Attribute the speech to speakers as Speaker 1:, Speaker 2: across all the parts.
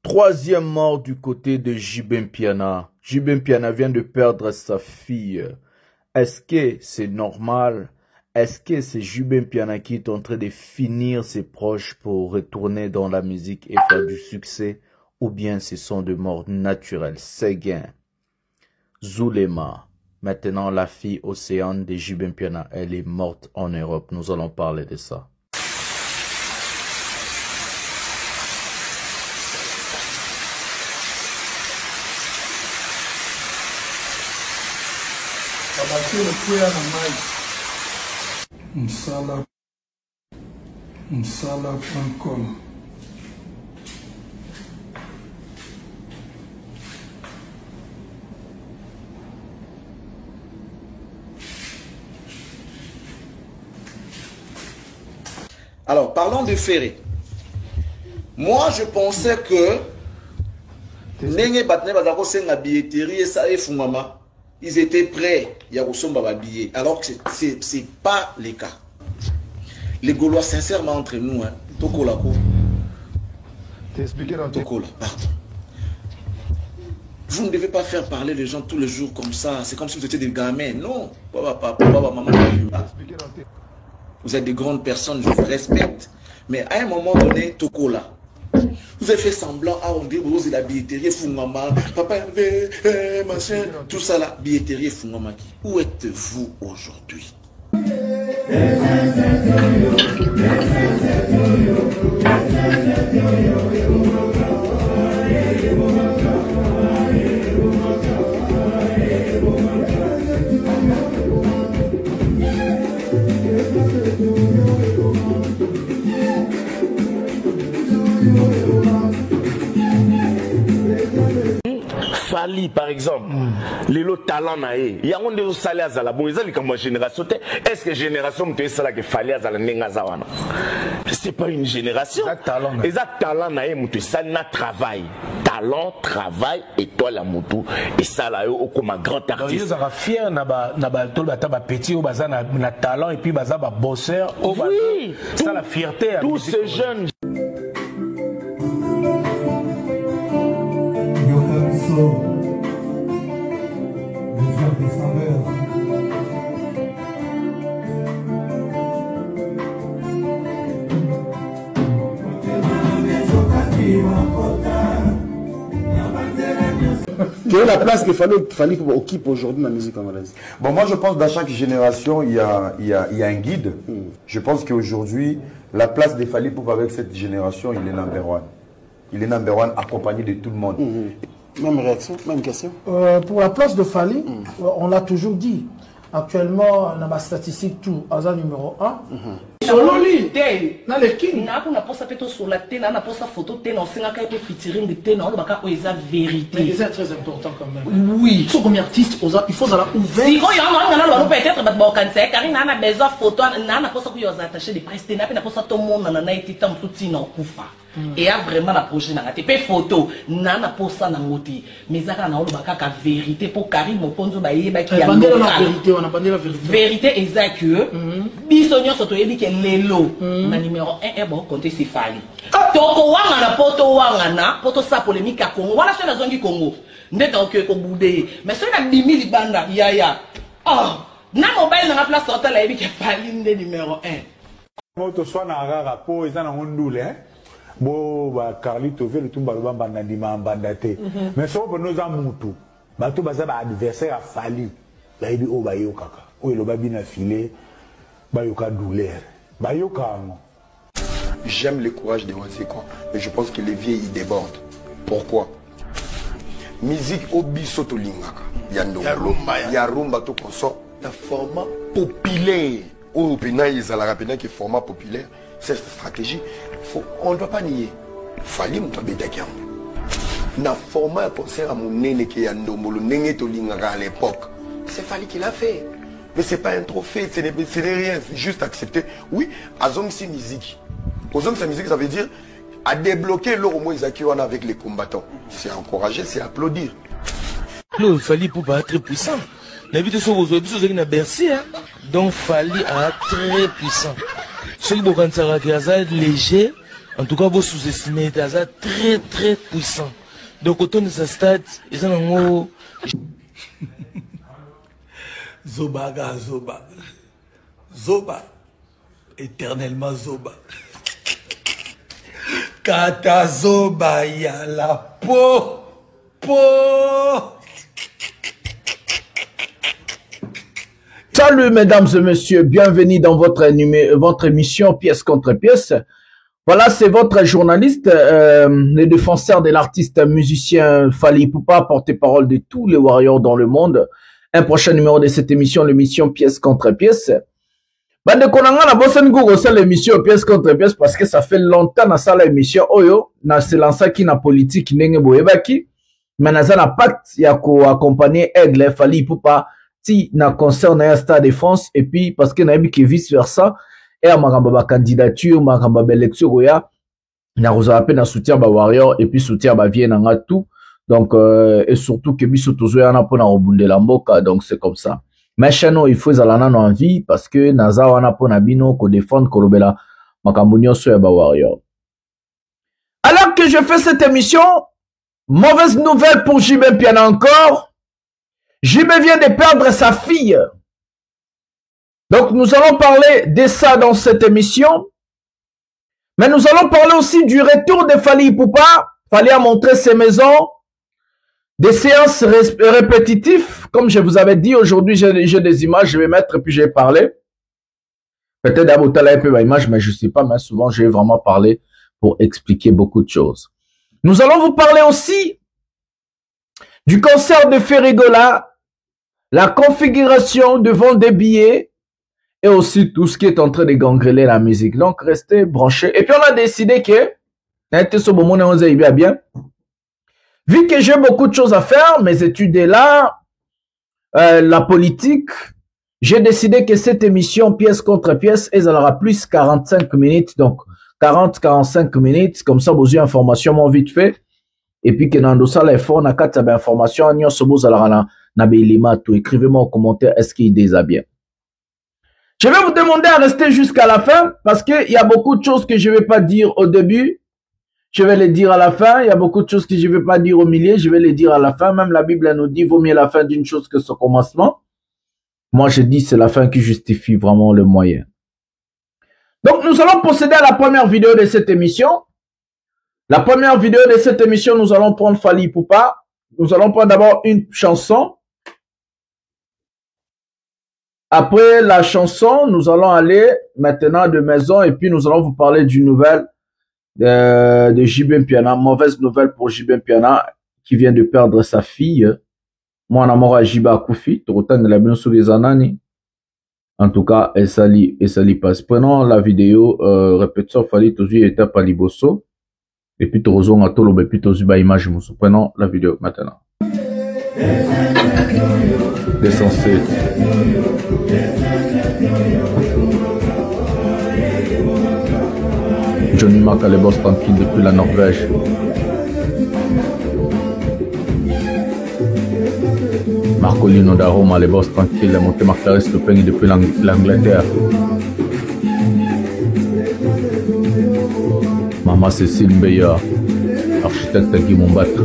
Speaker 1: Troisième mort du côté de Jibin Piana. Jibin Piana vient de perdre sa fille. Est-ce que c'est normal? Est-ce que c'est Jibin Piana qui est en train de finir ses proches pour retourner dans la musique et faire du succès? Ou bien ce sont des morts naturelles? Séguin, Zulema. Maintenant, la fille Océane de Jibin Piana, elle est morte en Europe. Nous allons parler de ça.
Speaker 2: Msala.com.
Speaker 3: Alors, parlons de Ferré. Moi, je pensais que Nenge Batne Bazako Senga billetterie et ça et Fumama, ils étaient prêts. Il y a Rosomba billet. Alors que c'est pas le cas. Les Gaulois, sincèrement, entre nous, hein, Tokola ko.
Speaker 2: T'es expliqué dans
Speaker 3: Tokola, pardon. Vous ne devez pas faire parler les gens tous les jours comme ça. C'est comme si vous étiez des gamins. Non. Papa, maman. Vous êtes des grandes personnes, je vous respecte. Mais à un moment donné, Tokola, vous avez fait semblant, on dit, vous avez la billetterie, Fungama, papa, machin, tout ça là, billetterie, Fungama. Où êtes-vous aujourd'hui?
Speaker 4: Fali par exemple, les lots talent naé. Il y a un des salés à la bon, ils ont comme génération. Est-ce que génération me ça là que Fali à la nengazawana? C'est pas une génération. Exact talent naé, mutu ça na travail, talent, travail et toi la mutu et ça là au comme un grand artiste.
Speaker 5: Ils sont fiers na tout le bata petit au bazar na talent et puis bazar ba bosseur au bazar. Ça la fierté.
Speaker 4: Tous ces jeunes.
Speaker 6: Quelle est la place qu'il fallait occupe aujourd'hui dans la musique congolaise?
Speaker 7: Bon, moi je pense que dans chaque génération, il y a un guide. Je pense qu'aujourd'hui, la place de Fally Ipupa avec cette génération, il est number one. Il est number one accompagné de tout le monde.
Speaker 6: Même réaction, même question.
Speaker 8: Pour la place de Fally, on l'a toujours dit. Actuellement, dans ma statistique, tout, Aza numéro 1.
Speaker 2: Sololi, dans les kings.
Speaker 9: On a posé sur la télé, on a posé photo télé, on a fait featuring de télé, on a fait la vérité.
Speaker 8: Mais c'est très important quand même.
Speaker 9: Oui.
Speaker 8: Sur combien d'artistes, il faut aller ouvert.
Speaker 9: Si on y a peut-être bon cancer, car il a besoin de photos, on a posé que vous attaché des presse, on a posé tout le monde, on a été tant soutien en koufa. Et a vraiment la prochaine année. Pe photo, nana posa na moti. Mais ça na oloba kaka vérité pour Karim Moponzo ba yeba ki ya
Speaker 8: vérité, on a bandé la vérité.
Speaker 9: Vérité exact que bisonyo soto yebi ke lelo na numéro 1 bon compter c'est Fally. Toko wanga na poto sa polémique à Congo. Voilà sur la zone du Congo. Ndeka oke ko boudé. Mais sur la bimi libanda ya. Oh, na mobile na place sorta la yebi ke Fally ndé numéro 1.
Speaker 10: Moto soit na rara po ezana ondule hein. Bon, bah, Carlito veut le tout baloba bandandima bandate. Mais ça, pour nous en moutou. Bah, tout baza ba adversaire a Fally. Là, il dit, oh, bah, yo kaka. Oh, il a bien affilé. Bah, yo ka douleur. Bah, yo ka.
Speaker 11: J'aime le courage de Wanzeko, mais je pense que les vieux, ils débordent. Pourquoi? Musique au bisoto lingaka. Yarumba to konso. Un format populaire. Oh, pena, ils ont la rapide qui est format populaire. Cette stratégie, on ne doit pas nier. Fally Ipupa bédakiam. Na format un concert à mon néné qui est à Ndombolo, néné Tolingara à l'époque. C'est Fally qui l'a fait. Mais ce n'est pas un trophée, ce n'est rien, c'est juste accepter. Oui, Azong c'est musique. Azong c'est musique, ça veut dire à débloquer l'euro avec les combattants. C'est encourager, c'est applaudir.
Speaker 12: Non, Fally Ipupa très puissant. La vie de son aujourd'hui, c'est Bercy. Donc Fally est très puissant. Ce qui est léger, En tout cas, vous sous-estimez, c'est très très puissant. Donc, autant de sa stade, ils ont un mot.
Speaker 5: Zoba, Zoba. Zoba. Éternellement Zoba. Kata Zoba, ya la peau.
Speaker 1: Salut mesdames et messieurs, bienvenue dans votre émission Pièce contre pièce. Voilà, c'est votre journaliste, le défenseur de l'artiste musicien Fally Ipupa, porte-parole de tous les warriors dans le monde. Un prochain numéro de cette émission, l'émission Pièce contre pièce. Bande konanga na bosen Google c'est l'émission Pièce contre pièce parce que ça fait longtemps na ça l'émission Oyo, na se lança qui na politique nenge boyebaki, mais na za na pacte ya ko accompagner Aigle Fally Ipupa si na concert na Stade de France et puis parce que na yebi que vice versa et à makamba ba candidature makamba ba élection goya na roza pe na soutien ba warrior et puis soutien ba vie na tout donc et surtout que biso tozoya na pona obundela mboka donc c'est comme ça mais chano il faut zalana no envie parce que naza wana pona bino ko défendre ko lobela makambo nyonso ya ba warrior. Alors que je fais cette émission, mauvaise nouvelle pour JB Mpiana encore. JB vient de perdre sa fille. Donc nous allons parler de ça dans cette émission. Mais nous allons parler aussi du retour de Fally Ipupa. Fally a montré ses maisons. Des séances répétitives. Comme je vous avais dit, aujourd'hui j'ai des images, je vais mettre et puis je vais parler. Peut-être d'abord un peu ma image, mais je ne sais pas, mais souvent je vais vraiment parler pour expliquer beaucoup de choses. Nous allons vous parler aussi du concert de Ferrigola, la configuration de vente des billets et aussi tout ce qui est en train de gangréler la musique. Donc, restez branchés. Et puis, on a décidé que, vu que j'ai beaucoup de choses à faire, mes études est là, la politique, j'ai décidé que cette émission, pièce contre pièce, elle aura plus 45 minutes. Donc, 40-45 minutes. Comme ça, vous avez information vite fait. Et puis que dans ça, les fonds, on a 4 informations. Écrivez-moi en commentaire, est-ce qu'il déshabille. Je vais vous demander à rester jusqu'à la fin parce qu'il y a beaucoup de choses que je ne vais pas dire au début. Je vais les dire à la fin. Il y a beaucoup de choses que je ne vais pas dire au milieu. Je vais les dire à la fin. Même la Bible nous dit, vaut mieux la fin d'une chose que son commencement. Moi, je dis, c'est la fin qui justifie vraiment le moyen. Donc, nous allons procéder à la première vidéo de cette émission. La première vidéo de cette émission, nous allons prendre Fally Ipupa. Nous allons prendre d'abord une chanson. Après la chanson, nous allons aller maintenant de maison et puis nous allons vous parler d'une nouvelle de JB Mpiana. Mauvaise nouvelle pour JB Mpiana qui vient de perdre sa fille. Moi, on a mort à JB Akoufi. En tout cas, elle s'allie passe. Prenons la vidéo, répétition, Fally Tozu était à Liboso. Et puis, Torozon a tolo, et puis Tozu ba image moussou. Prenons la vidéo maintenant. Descensé. Johnny Mac a les boss tranquille depuis la Norvège. Marcolino da Roma, les boss tranquille, les montées Marcaris le peigne depuis l'Angleterre. Maman Cécile Mbeya, architecte Guy Mombatre.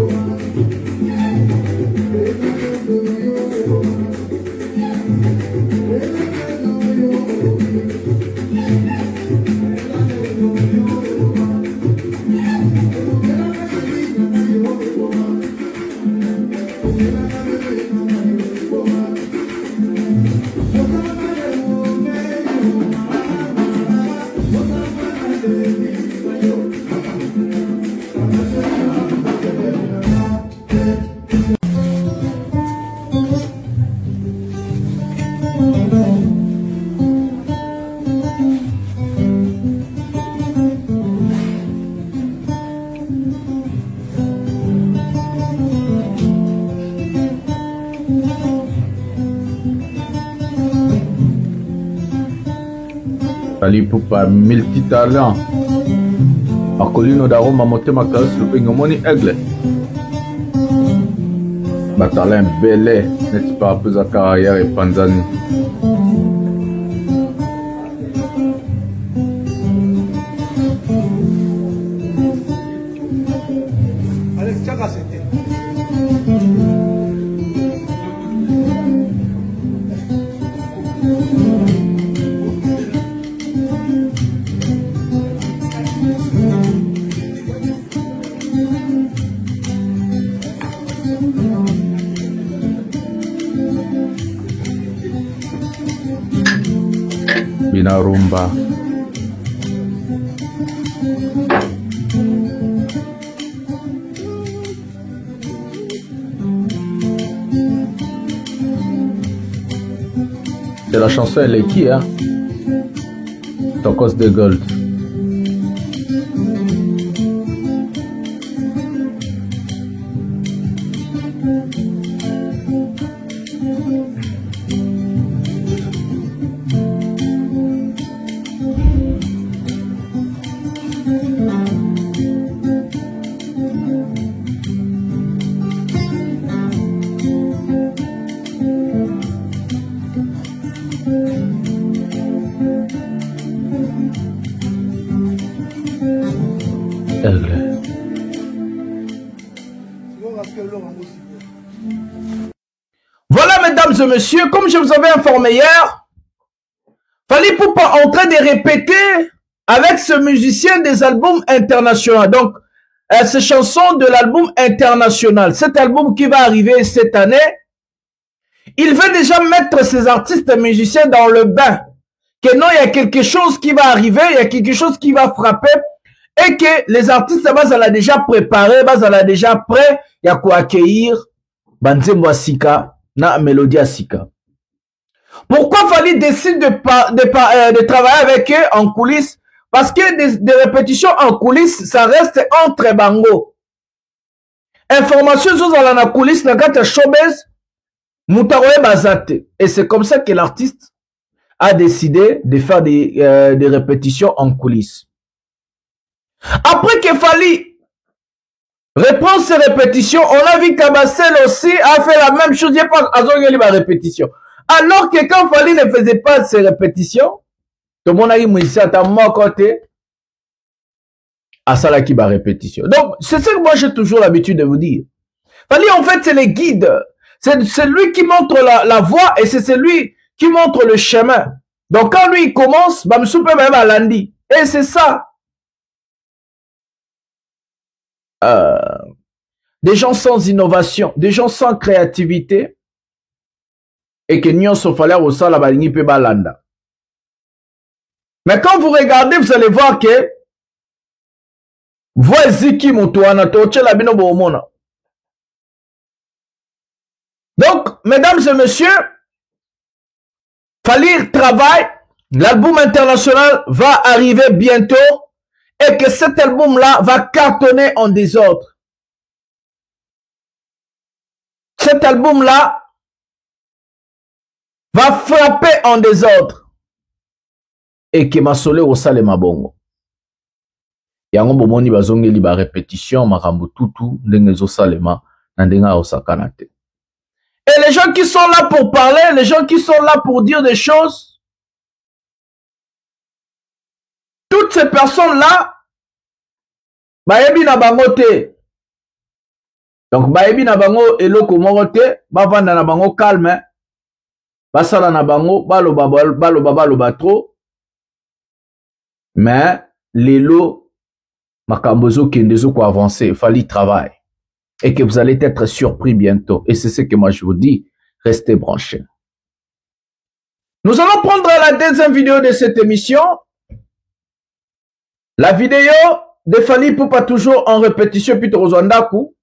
Speaker 1: Fally Ipupa multitalent. Marcolino da Roma motema karis le pengomoni aigle. Batalin belé n'est pas plus à carrière et Panzani. Binarumba. C'est la chanson, elle est qui, hein? Tokos de Gold. Voilà, mesdames et messieurs, comme je vous avais informé hier, Fally Ipupa est en train de répéter avec ce musicien des albums internationaux. Donc, ces chansons de l'album international, cet album qui va arriver cette année, il veut déjà mettre ces artistes et musiciens dans le bain. Que non, il y a quelque chose qui va arriver, il y a quelque chose qui va frapper, et que les artistes, ça l'a déjà préparé, ça l'a déjà prêt, il y a quoi accueillir, Banzembo Sika, na Mélodie Sika. Pourquoi Fally décide de travailler avec eux en coulisses? Parce que des répétitions en coulisses, ça reste entre bango. Information sur la coulisses, na gata showbiz, Moutaroé Bazate. Et c'est comme ça que l'artiste a décidé de faire des répétitions en coulisses. Après que Fally reprend ses répétitions, on a vu Kabasel aussi a fait la même chose. Il n'y a pas à répétition. Alors que quand Fally ne faisait pas ses répétitions, tout le monde a dit, Moïse, à mon côté, à ça là qui va répétition. Donc, c'est ça que moi j'ai toujours l'habitude de vous dire. Fally, en fait, c'est les guides. C'est lui qui montre la voie et c'est celui qui montre le chemin. Donc, quand lui il commence, bah, me même à lundi. Et c'est ça. Des gens sans innovation, des gens sans créativité, et que Nyon Sofalaire au sol la balingi pe balanda. Mais quand vous regardez, vous allez voir que voici qui motoana toche la bino bomona. Donc, mesdames et messieurs, Fally travaille, l'album international va arriver bientôt et que cet album-là va cartonner en désordre. Cet album-là va frapper en désordre et que Masole osale mabongo. Yango bomoni bazongeli ba répétition makambo tutu ndenge zo salema na ndenga osakanate. Et les gens qui sont là pour parler, les gens qui sont là pour dire des choses, toutes ces personnes-là, baebi na bango te. Donc baebi na bango eloko moko te, bavanda na bango calme, basala na bango baloba trop. Mais lelo makambozo kendezo ko avancer, Fally travail. Et que vous allez être surpris bientôt. Et c'est ce que moi je vous dis. Restez branchés. Nous allons prendre la deuxième vidéo de cette émission. La vidéo de Fally Ipupa toujours en répétition. Puis Tozwandaku.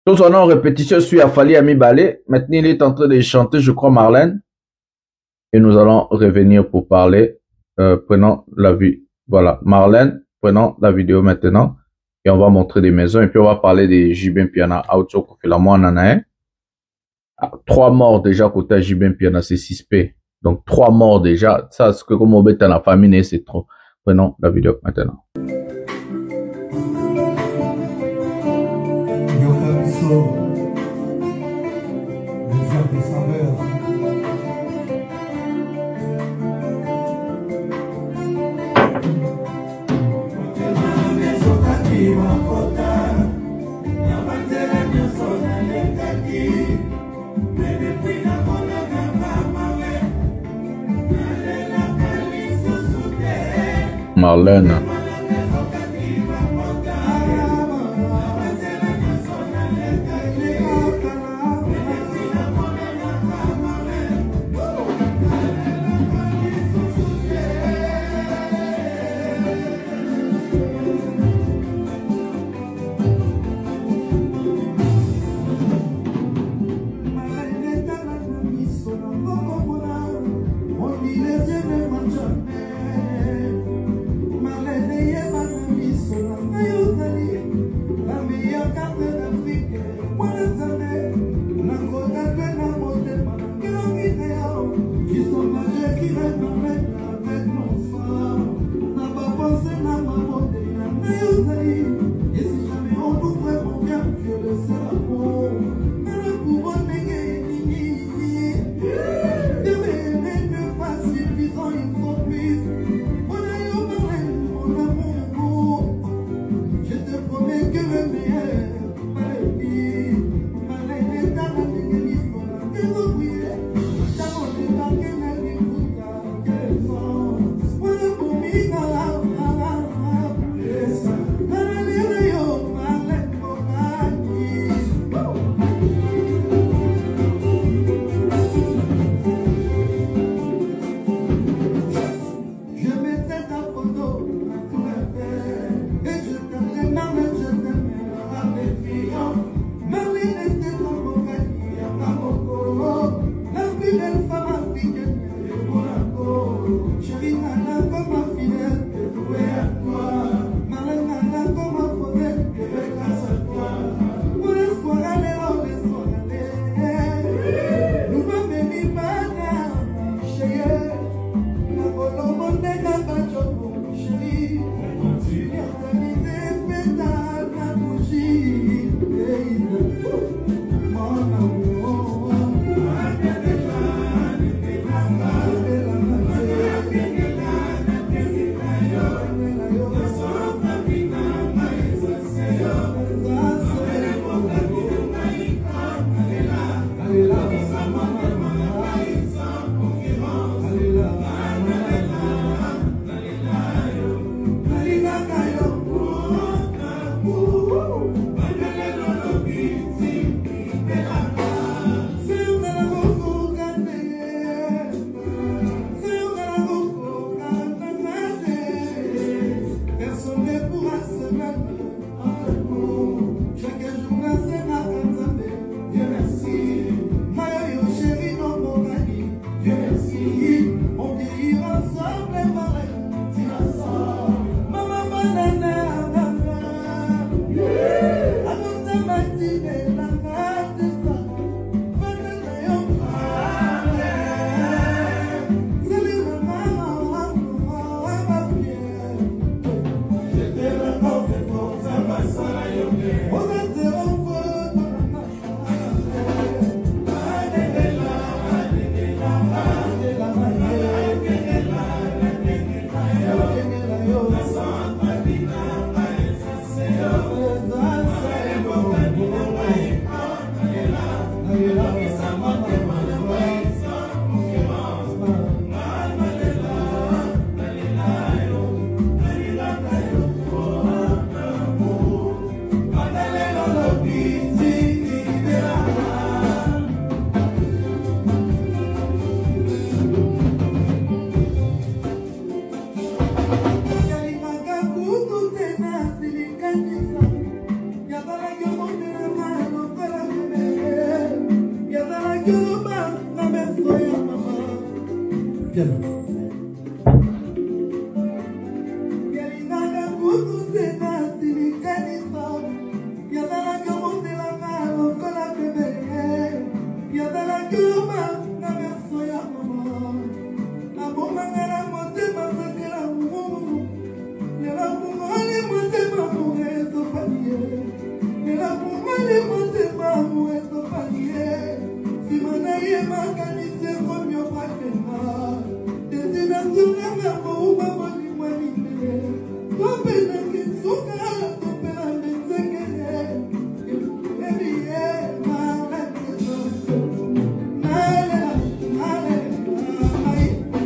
Speaker 1: Tozwana en répétition suit à Fally Ami Balé. Maintenant il est en train de chanter, je crois, Marlène. Et nous allons revenir pour parler. Prenons la vue. Voilà. Marlène, prenons la vidéo maintenant. Et on va montrer des maisons. Et puis on va parler des JB Mpiana. Auto fait la moine. 3 morts déjà côté JB Mpiana, c'est 6P. Donc 3 morts déjà. Ça, ce que comme on bête dans la famille, c'est trop. Prenons la vidéo maintenant. Marlène.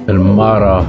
Speaker 1: El Mara.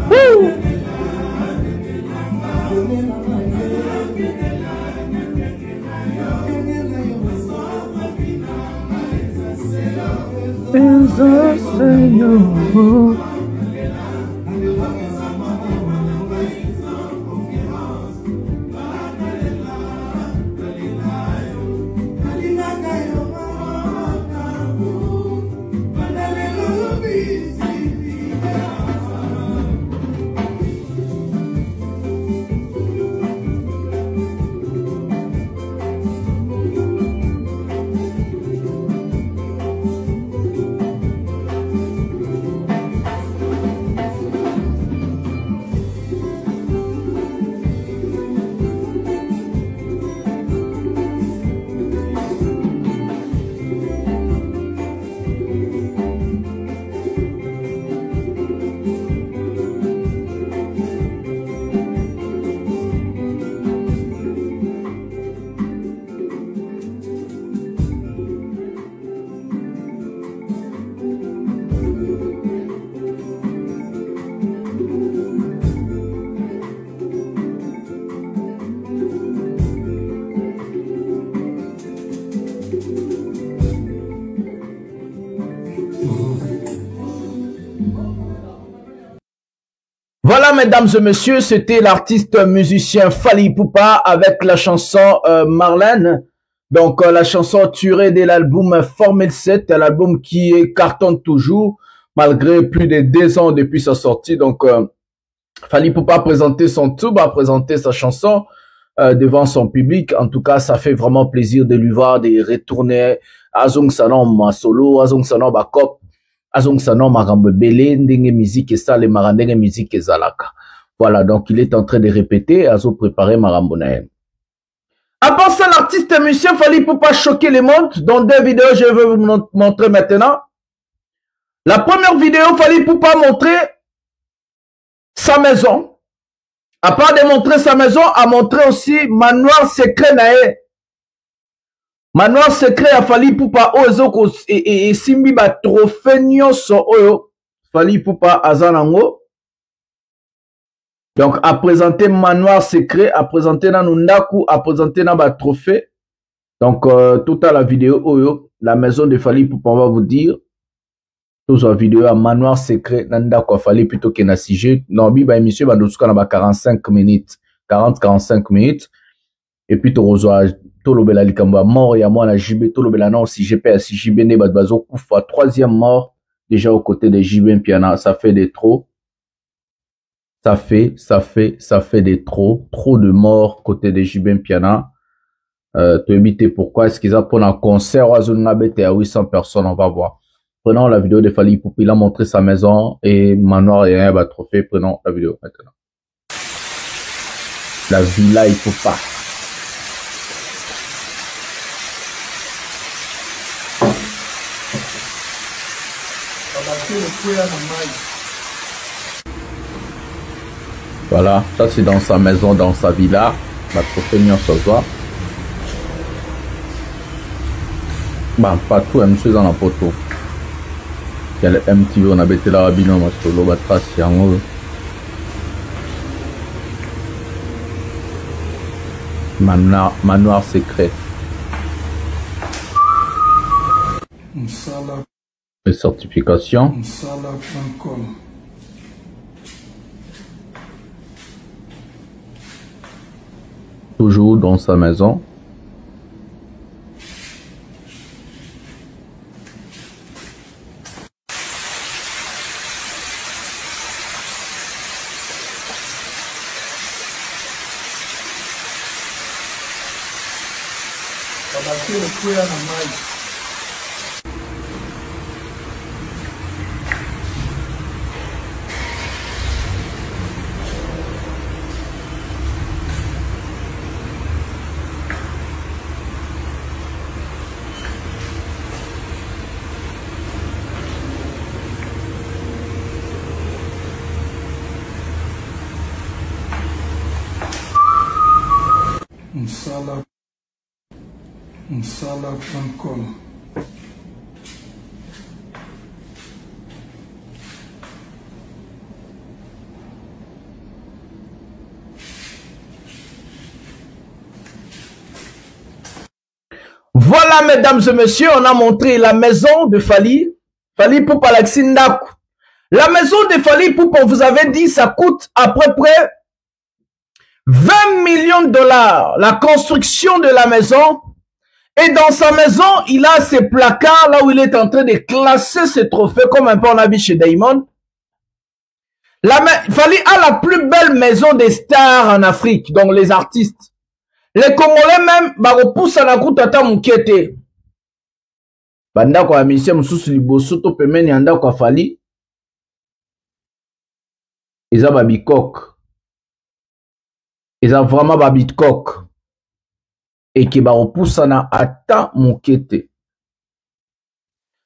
Speaker 1: Voilà, mesdames et messieurs, c'était l'artiste musicien Fally Ipupa avec la chanson Marlène. Donc, la chanson tirée de l'album Formule 7, l'album qui cartonne toujours, malgré plus de 2 ans depuis sa sortie. Donc, Fally Ipupa a présenté son tube, a présenté sa chanson devant son public. En tout cas, ça fait vraiment plaisir de lui voir, de retourner à Zong Sanon ma solo, à Zong Sanon Bakop. Azong Sanon marambo belé ndenge musique et ça les marandenge musique et zalaka. Voilà, donc il est en train de répéter, Azo préparer marambo naem. À part ça, l'artiste musicien Fally Ipupa choquer le monde. Dans 2 vidéos, je vais vous montrer maintenant. La première vidéo, Fally Ipupa montrer sa maison. À part de montrer sa maison, a montré aussi manoir secret nae. Manoir secret a Fally Ipupa oyo et simbi ba trophée nyonso oyo Fally Ipupa azanango. Donc a présenté manoir secret, a présenté na nundaku, a présenté na ba trophée. Donc toute la vidéo oyo, la maison de Fally Ipupa, on va vous dire. Toute la vidéo à manoir secret nandaku a Fally plutôt que na sujet. Non bi ba émission ba dosuka na ba 45 minutes, 40-45 minutes. Et puis to rejoa Tolobela Likamba mort ya moi na JB Tolobela non si GP à si JB ne bazo Koufa 3e mort déjà aux côtés de JB Piana, ça fait des trop. Ça fait des trop de morts côté de JB Piana. Tu éviter pourquoi est-ce qu'ils ont pour un concert à Zunabete à 800 personnes, on va voir. Prenons la vidéo de Fally Ipupa, il a montré sa maison et manoir et un trophée. Prenons la vidéo maintenant. La villa Ipupa. Voilà, ça c'est dans sa maison, dans sa villa. Ma trophée ce soir. Bah, pas tout, monsieur dans la photo. Il y a le MTV, on a bêté la rabino, ma solo, ma trace, il y a un manoir secret. Les certifications. Toujours dans sa maison.
Speaker 2: Msala.com.
Speaker 1: Voilà, mesdames et messieurs, on a montré la maison de Fally. Fali Poupa Laxindaku. La maison de Fali Poupa, vous avez dit, ça coûte à peu près 20 millions de dollars. La construction de la maison. Et dans sa maison, il a ses placards là où il est en train de classer ses trophées, comme un peu on a vu chez Diamond. Fali a la plus belle maison des stars en Afrique, donc les artistes. Les Congolais même, repoussent à la route à Tamoukiete. Banda kwa mission mususu liboso to pemeni anda kwa Fali. Ils ont babikok. Ils ont vraiment babikok. Et qui repousse na ata Moukete.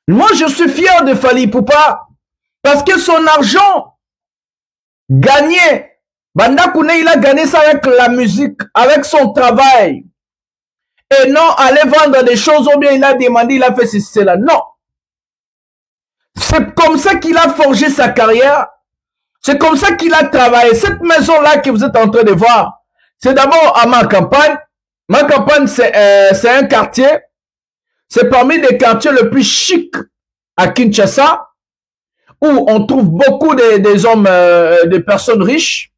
Speaker 1: Moi, je suis fier de Fali Poupa parce que son argent gagné, Banda Koune, il a gagné ça avec la musique, avec son travail. Et non, aller vendre des choses ou bien il a demandé, il a fait ceci, cela. Non. C'est comme ça qu'il a forgé sa carrière. C'est comme ça qu'il a travaillé. Cette maison-là que vous êtes en train de voir, c'est d'abord à ma campagne. Ma campagne, c'est un quartier. C'est parmi les quartiers les plus chics à Kinshasa, où on trouve beaucoup des hommes, des personnes riches,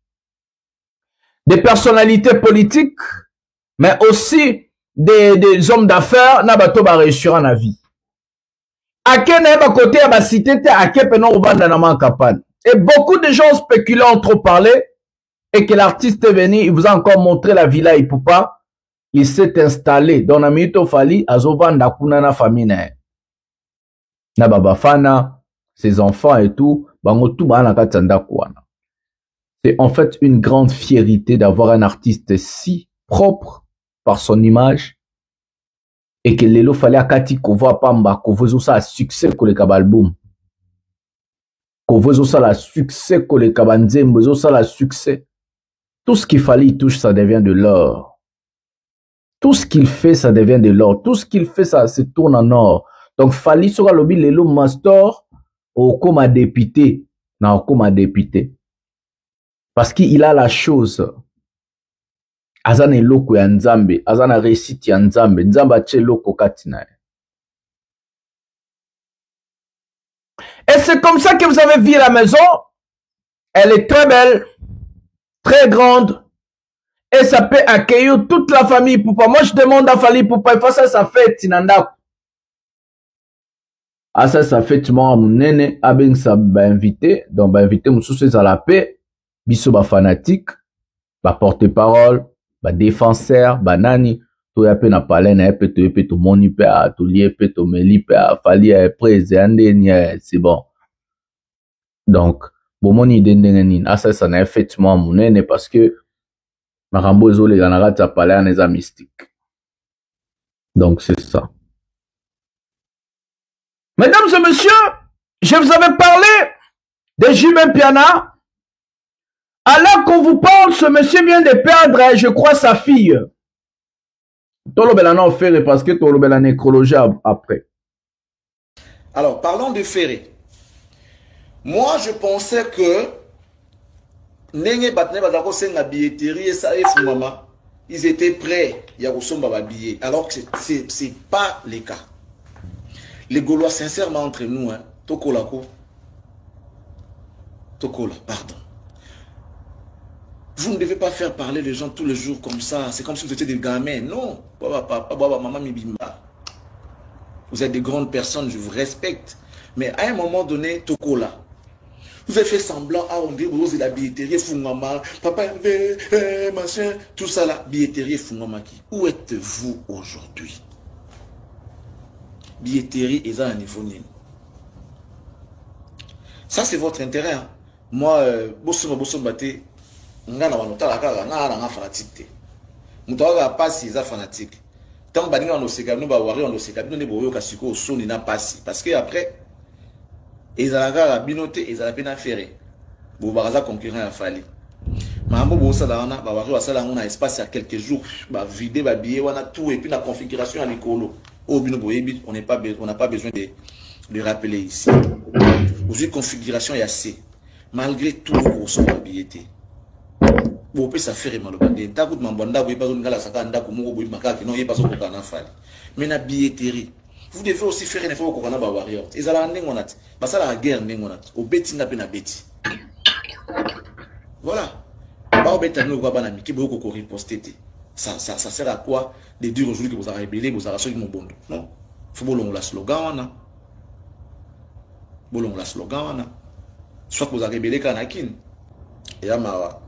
Speaker 1: des personnalités politiques, mais aussi des hommes d'affaires, n'abato ba réussir en la vie. À quel côté à ma cité, à quel pénon au dans ma campagne. Et beaucoup de gens spéculent, ont trop parlé, et que l'artiste est venu, il vous a encore montré la villa Ipupa. Il s'est installé dans la minute Fali à Zovanda Kunana famille na babafana, ses enfants et tout, c'est en fait une grande fierté d'avoir un artiste si propre par son image et que Lelo Fali akati kova pamba kovozo sa succès ko le kabalboum kovozo sa la succès ko le kabanzembo zo sa la succès. Tout ce qu'il fallait il touche, ça devient de l'or. Tout ce qu'il fait, ça devient de l'or. Tout ce qu'il fait, ça se tourne en or. Donc, Fali sera lobby lelo master au coma député. Non, au coma député. Parce qu'il a la chose. Azane loko ya nzambe. Azana récite ya nzambe. Nzamba che loko katina. Et c'est comme ça que vous avez vu la maison. Elle est très belle. Très grande. Et ça peut accueillir toute la famille Poupa. Moi, je demande à Fali Poupa, il faut ça, ça fait Tinanda. Ah, ça fait moi, mon nene, abeng ça va inviter. Donc, va inviter mon souci à la paix. Bisso, ba fanatique, ba porte-parole, ba défenseur, ba nani. Tout ya pe na palais, na pe to moni pe a, to lié pe to meli pe a, Fali a président, c'est bon. Donc, bon, mon idée n'est ah, ça n'a effectivement mon nene parce que Marambozo les ganarats a parlé à des mystiques. Donc c'est ça. Mesdames et messieurs, je vous avais parlé de Jibem Piana. Alors qu'on vous parle, ce monsieur vient de perdre, je crois, sa fille. Tolo Belana offert parce que Tolo Belana nécrologie après.
Speaker 3: Alors, parlons de Ferré. Moi, je pensais que Nenge Batne Badako Senga billetterie et ça et Fumama, ils étaient prêts. Il y a Rossomba billet. Alors que c'est pas le cas. Les Gaulois, sincèrement, entre nous, hein, Tokola, pardon. Vous ne devez pas faire parler les gens tous les jours comme ça. C'est comme si vous étiez des gamins. Non. Papa, maman, Mibimba. Vous êtes des grandes personnes, je vous respecte. Mais à un moment donné, Tokola, vous avez fait semblant, on dit, vous avez la billetterie, Fungama, papa, machin, tout ça là, billetterie, Fungama qui. Où êtes-vous aujourd'hui? Billetterie, et ça, un niveau. Ça, c'est votre intérêt. Hein. Moi, Bossoma Baté, ngana wanotala kaka ngana fanatique. Mutawaga passe ils fanatique. Tant baninga on oseka no ba wari on oseka bino ne boyo kasiko soni na passe parce que après ezalaka binoté ezala pena ferré. Bo baraza concurrent a fallu. Mambo bo sala wana ba wari wasala ngona espace il y a quelques jours ba vider ba billet wana tout et puis la configuration à l'écolo. Au bino boyebi on n'a pas besoin de rappeler ici. Aujourd'hui configuration il y a C. Malgré tout on sont pas billetté. Bon, peut ça faire mal. T'as goût de m'embanda, oui, pas de ngala saka ndako moko boui makaki non, y pas au kana fali. Mais la billetterie, vous devez aussi faire une effort pour qu'on a ba warrior. Ils allaient en nengonat. Parce que la guerre nengonat. Au beti na pena beti. Voilà. Ba obeta no kwa bana miki boko ko riposter. Ça sert à quoi de dire aujourd'hui que vous avez rébellé, vous avez rassuré mon bondo. Non. Faut bolon la slogan wana. Bolon la slogan wana. Soit que vous avez rébellé kanakin. Et amawa.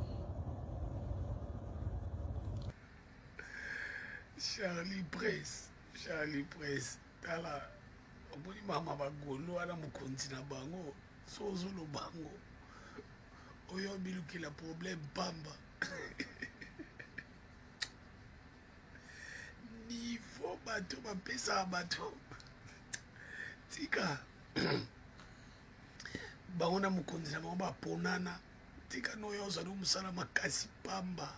Speaker 5: Charlie Press. Tala. Oboni mama bagolo ala mukonzi na bango. Sozo lo bango. Oyo biluki la problème bamba. Niveau bateau bapesa bateau. Tika. Bango na mukonzi na bango baponana. Tika no yo zalo musala makasi pamba.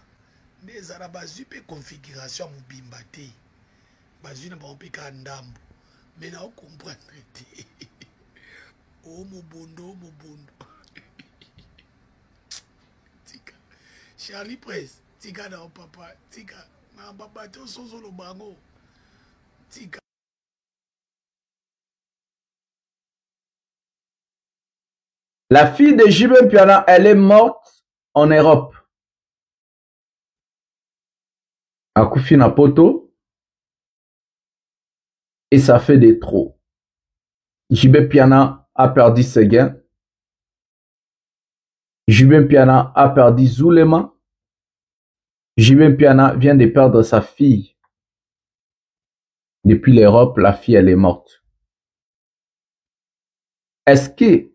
Speaker 5: Mais à la base, il y a une configuration mobimba. Base na ba peka ndambo. Mais na comprendre te. Oh mo bondo. Tika. Charlie Press, tika na papa, tika. Na papa to sozo lo bango. Tika.
Speaker 1: La fille de JB Mpiana, elle est morte en Europe. À Koufina Poto. Et ça fait des trop. JB Mpiana a perdu ses gains. JB Mpiana a perdu Zulema. JB Mpiana vient de perdre sa fille. Depuis l'Europe, la fille, elle est morte. Est-ce que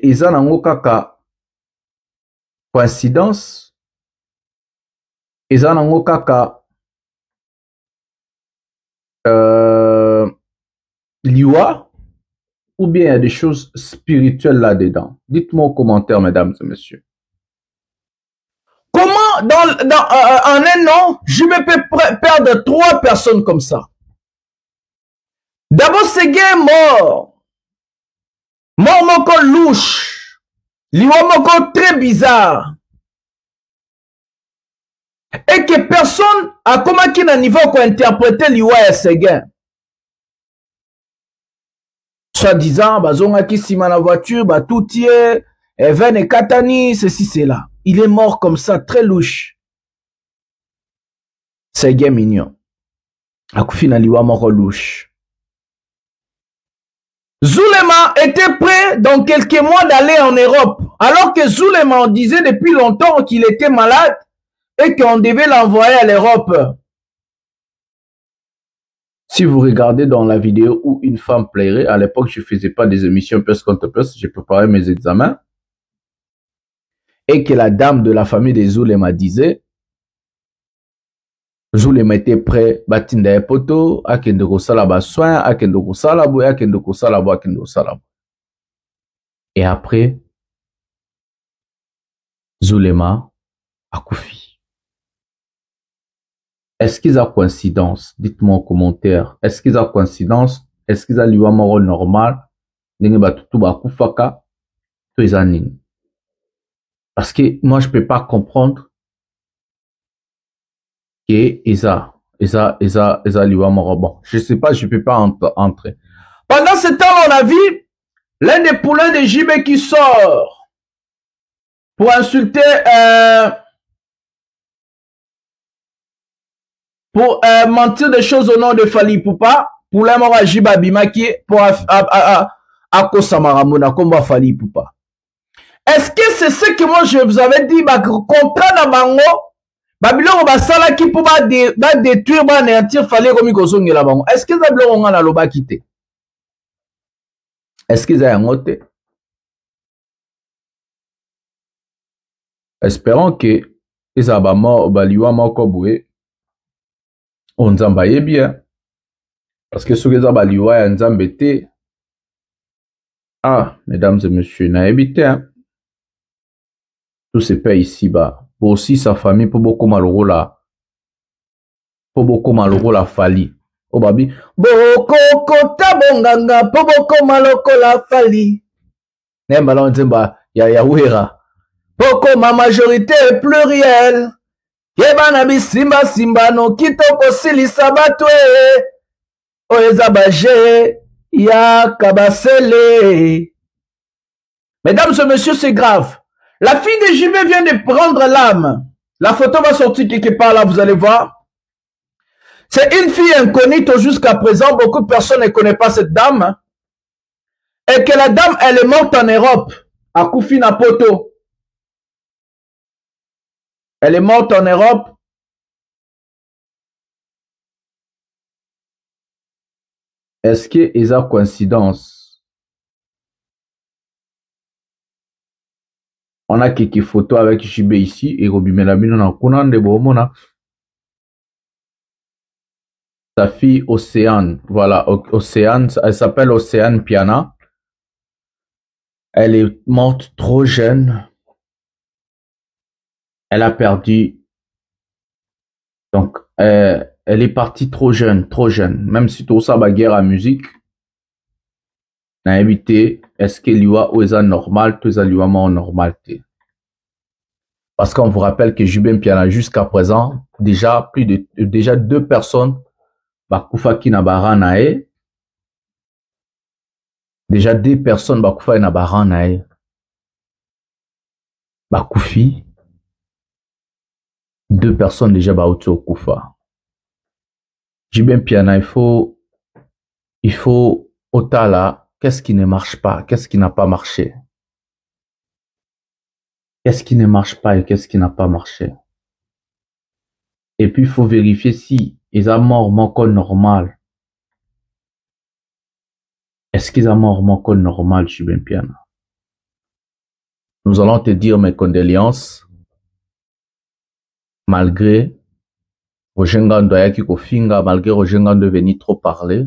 Speaker 1: ils ont kaka coïncidence? Ils ont kaka liwa, ou bien il y a des choses spirituelles là-dedans? Dites-moi en commentaire, mesdames et messieurs. Comment en un an, je me peux perdre 3 personnes comme ça? D'abord, ce gars est mort. Mort moko louche. Liwa moko très bizarre. Et que personne a comment qu'il a niveau qu'on interpréter Liwa et Seguin. Soit disant, bazonga qui sima la voiture, ba tout tié, Even et Katani, ceci, c'est là. Il est mort comme ça, très louche. Seguin mignon. Akufina Liwa moko louche. Zulema était prêt dans quelques mois d'aller en Europe. Alors que Zulema, on disait depuis longtemps qu'il était malade et qu'on devait l'envoyer à l'Europe. Si vous regardez dans la vidéo où une femme plairait, à l'époque, je faisais pas des émissions plus contre plus, je préparais mes examens. Et que la dame de la famille de Zulema disait, Zulema était prêt, batinda poto, akende kosala ba soin, akende kosala bo, akende kosala bo, akende kosala bo. Et après, Zulema a koufi. Est-ce qu'ils ont coïncidence? Dites-moi en commentaire. Est-ce qu'ils ont coïncidence? Est-ce qu'ils ont liwa moro normal? Nenge batutu ba koufaka? To ezanin. Parce que moi, je peux pas comprendre que Isa liwa moro. Bon, je sais pas, je peux pas entrer. Pendant ce temps, on a vu l'un des poulains de JB qui sort pour insulter, pour mentir des choses au nom de Fally Ipupa, pour la mort à Jiba Bimaki, pour Akosamaramona, comme Fally Ipupa. Est-ce que c'est ce que moi je vous avais dit, bah, contrat na bango, Babylon basala qui pour détruire, bah, néantir, Fally comme Gozong la bango. Est-ce que Babylon on a loba quitté? Est-ce qu'ils ont un côté? Espérons que les abamors baliwa mokoboué on nzambaye bien parce que ceux qui abaliwa ya nzambete ah mesdames et messieurs n'a évité hein. Tout se paie ici bas pour aussi sa famille pour beaucoup malheureux là Fally o babi boko kota bonganga po boko maloko la Fally nemba la nzemba ya wera poko ma majorité est plurielle yeba na bisimba simba no kitoko silisa batwe Oezabaje, ya kabasele. Mesdames et messieurs, c'est grave. La fille de JB vient de prendre l'âme. La photo va sortir quelque part là, vous allez voir. C'est une fille incognito jusqu'à présent. Beaucoup de personnes ne connaissent pas cette dame. Et que la dame, elle est morte en Europe. À Koufina Poto. Elle est morte en Europe. Est-ce que c'est une coïncidence? On a quelques photos avec JB ici. Et Robi Melamino na kunan de bomona. Sa fille Océane. Voilà, Océane. Elle s'appelle Océane Piana. Elle est morte trop jeune. Elle a perdu. Donc, elle est partie trop jeune, trop jeune. Même si tout ça va guerre à musique. N'a évité, est-ce qu'il y a ou est-ce normal, tout ça lui a en normalité. Parce qu'on vous rappelle que Jubin Piana jusqu'à présent, déjà déjà 2 personnes, Bakoufa Kinabara Nae. Déjà 2 personnes, Bakoufa Kinabara Nae. Bakoufi. 2 personnes déjà Baouto Koufa. Jubin Piana, il faut Otala. Qu'est-ce qui ne marche pas? Qu'est-ce qui n'a pas marché? Qu'est-ce qui ne marche pas et qu'est-ce qui n'a pas marché? Et puis, il faut vérifier si ils ont mort mon col normal. Est-ce qu'ils ont mort mon col normal, Jubin Piana? Nous allons te dire mes condoléances. Malgré Rojengan Doyaki Kofinga, malgré Rojengan de venir trop parler,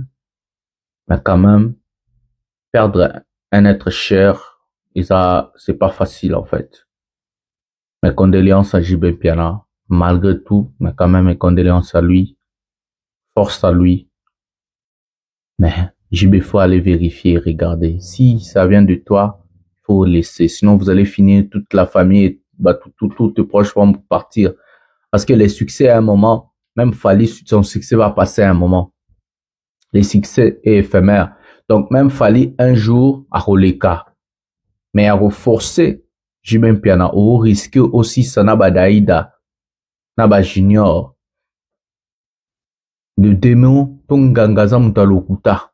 Speaker 1: mais quand même, perdre un être cher, c'est pas facile en fait. Mes condoléances à JB Piana, malgré tout, mais quand même mes condoléances à lui, force à lui. Mais JB, faut aller vérifier, regarder. Si ça vient de toi, faut laisser. Sinon vous allez finir toute la famille, tous tes proches vont partir. Parce que les succès à un moment, même Fali, son succès va passer à un moment. Les succès est éphémère. Donc, même Fali un jour à Roleka. Mais à reforcer, Jubin Piana, au risque aussi, ça n'a pas d'Aïda, n'a pas junior. Le démon, ton gangaza mutalokuta.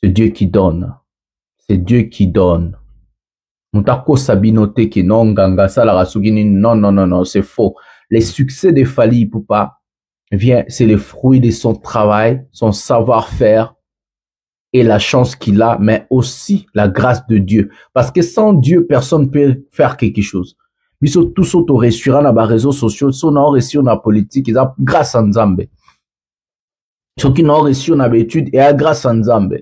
Speaker 1: C'est Dieu qui donne. C'est Dieu qui donne. Mutako sabinote qui non gangasa la rasugini, non, c'est faux. Les succès de Fali Poupa c'est le fruit de son travail, son savoir-faire et la chance qu'il a, mais aussi la grâce de Dieu. Parce que sans Dieu, personne ne peut faire quelque chose. Mais tous tous réussira dans les réseaux sociaux, ceux qui ont réussi dans la politique, ils ont grâce à Nzambe. Ceux qui n'ont réussi dans les études, et grâce à Nzambe.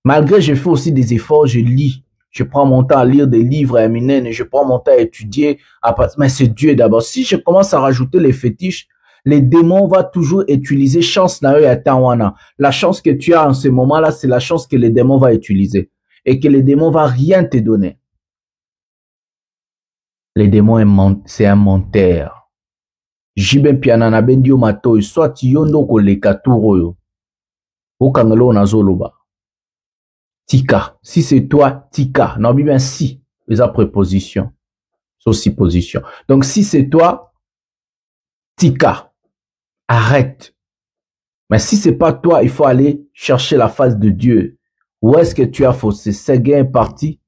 Speaker 1: Malgré, je fais aussi des efforts, je lis. Je prends mon temps à lire des livres à Eminem, je prends mon temps à étudier, mais c'est Dieu d'abord. Si je commence à rajouter les fétiches, les démons vont toujours utiliser chance na yo ya tawana. La chance que tu as en ce moment-là, c'est la chance que les démons vont utiliser. Et que les démons vont rien te donner. Les démons, c'est un menteur. Jibin Piana na bendio mato, soit yondo ko le katuro yo. Okangalo na zoloba. Tika. Si c'est toi, tika. Non, bien si. Les préposition. C'est aussi position. Donc, si c'est toi, tika. Arrête. Mais si c'est pas toi, il faut aller chercher la face de Dieu. Où est-ce que tu as faussé? Séguin est parti.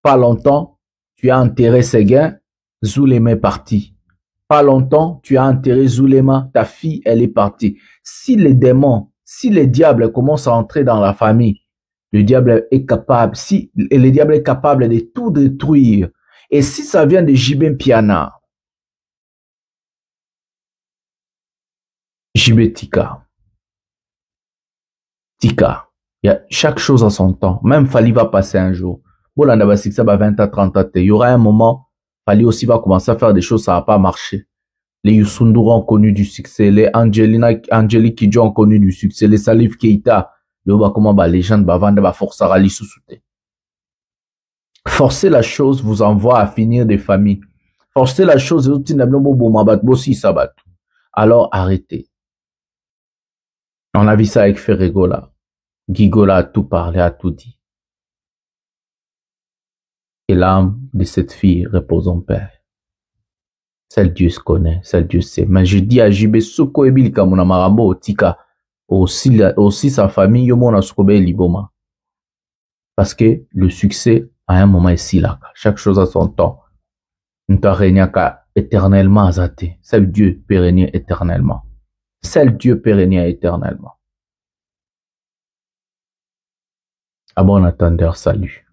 Speaker 1: Pas longtemps, tu as enterré Séguin. Zoulema est parti. Pas longtemps, tu as enterré Zoulema. Ta fille, elle est partie. Si les démons, si les diables commencent à entrer dans la famille, le diable est capable, si le diable est capable de tout détruire. Et si ça vient de Jibin Piana, Jibé Tika. Tika. Il y a chaque chose à son temps. Même Fali va passer un jour. Bon, on a 20 à 30 ans. Il y aura un moment, Fali aussi va commencer à faire des choses, ça va pas marcher. Les Youssundura ont connu du succès. Les Angelique Kidjo ont connu du succès. Les Salif Keita. Les gens va forcer à aller sous-souter. Forcer la chose vous envoie à finir des familles. Forcer la chose, alors arrêtez. On a vu ça avec Ferregola. Gigola a tout parlé, a tout dit. Et l'âme de cette fille repose en paix. Seul Dieu se connaît, seul Dieu sait. Mais je dis à Jibé Soko et Bilika Muna Marambo Tika, aussi sa famille, Yomona Sokobe Liboma. Parce que le succès, à un moment ici, là, chaque chose a son temps. Nous t'as régné éternellement à Zate. Seul Dieu peut régner éternellement. Seul Dieu peut régner éternellement. À bon attendeur, salut.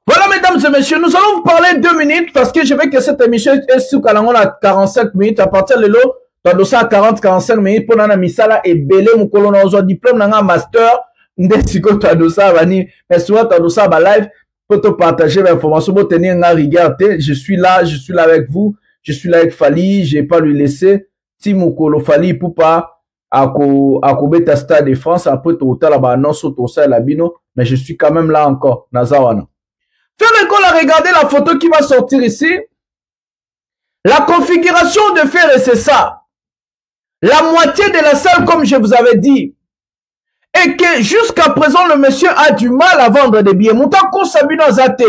Speaker 1: Voilà, mesdames et messieurs, nous allons vous parler 2 minutes parce que je veux que cette émission est sous Kalangon à 45 minutes. À partir de là, tu as ça à 40-45 minutes pour nana misala et belé mon colon dans diplôme nanga master. Ndesiko tu as ça vani. Mais souvent tu as ça à live pour te partager l'information pour tenir un regard. Je suis là avec vous. Je suis là avec Fali. J'ai pas lui laissé. Si mon colo Fali pour pas à beta stade de France après tout là-bas non sur ça la bino. Mais je suis quand même là encore. Nazawana. Ferregola, regardez la photo qui va sortir ici. La configuration de Ferre, c'est ça. La moitié de la salle, comme je vous avais dit. Et que jusqu'à présent, le monsieur a du mal à vendre des billets. Montant qu'on s'habille dans Zate.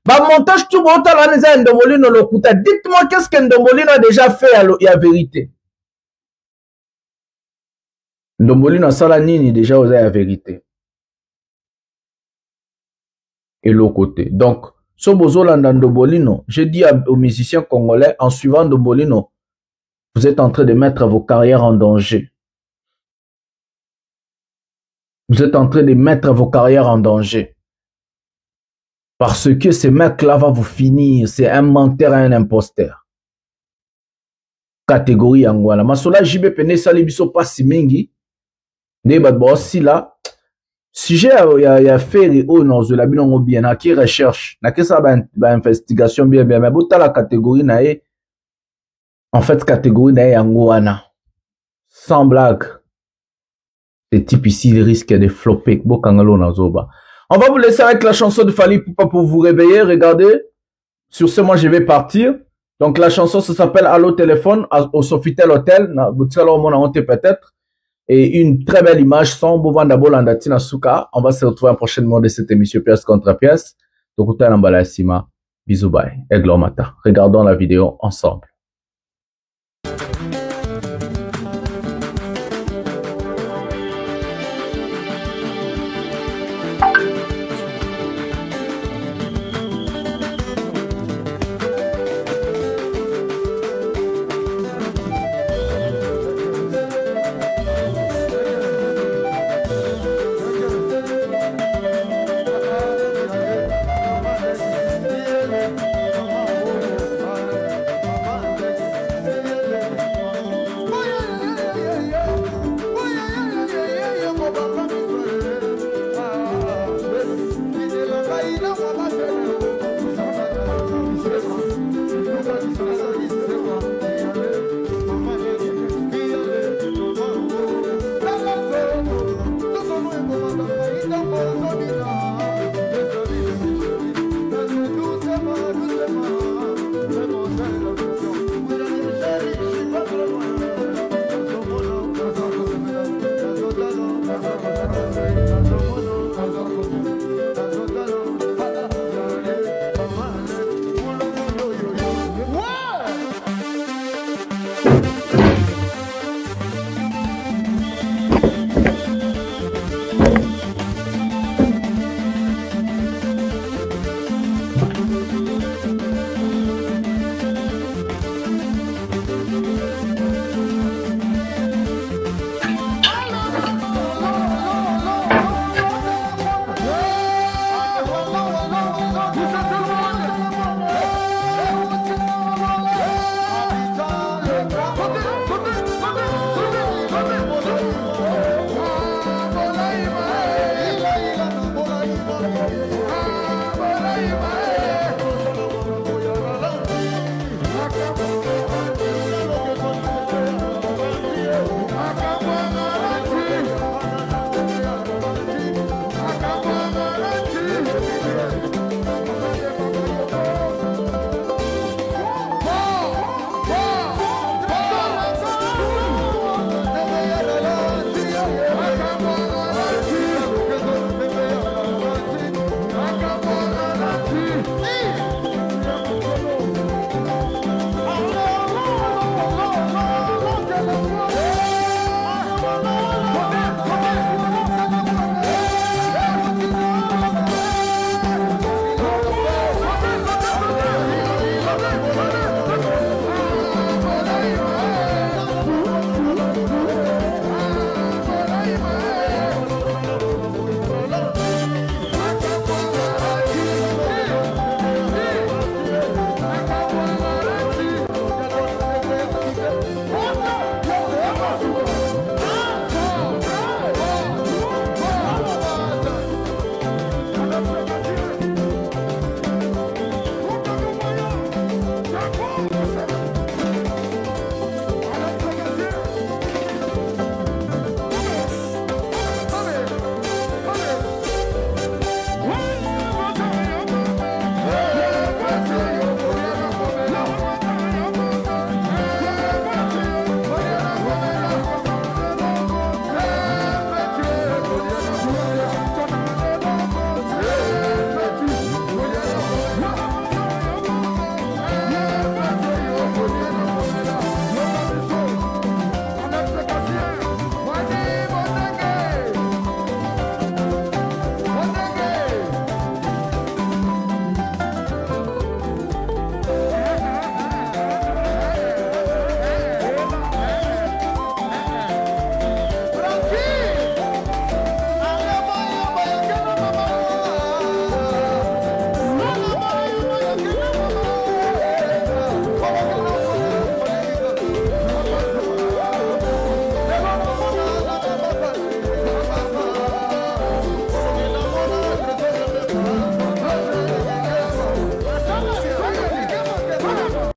Speaker 1: Montage tout bon, dites-moi qu'est-ce que Ndombolino a déjà fait à la vérité. Ndombolino a salanini déjà osé la vérité. Et l'autre côté. Donc, Sobozolanda Ndombolino, je dis aux musiciens congolais, en suivant Ndombolino, vous êtes en train de mettre vos carrières en danger. Vous êtes en train de mettre vos carrières en danger. Parce que ce mec-là va vous finir. C'est un menteur et un imposteur. Catégorie Angola. Masola JB Pene Salibiso Passi Mingi. Nebad aussi là. Si j'ai fait les hauts dans la bilan bien, qui recherche, n'a que ça investigation bien, mais bota la catégorie nae, en fait, catégorie nae Angoana. Sans blague. Ce type ici, il risque de flopper. On va vous laisser avec la chanson de Fali Poupa pour vous réveiller. Regardez. Sur ce, moi, je vais partir. Donc, la chanson, ça s'appelle Allo Téléphone, au Sofitel Hotel. Peut-être. Et une très belle image sans Bovandabo Landatina Souka. On va se retrouver prochainement de cette émission pièce contre pièce. Donc, bisous bye. Et Glomata. Regardons la vidéo ensemble.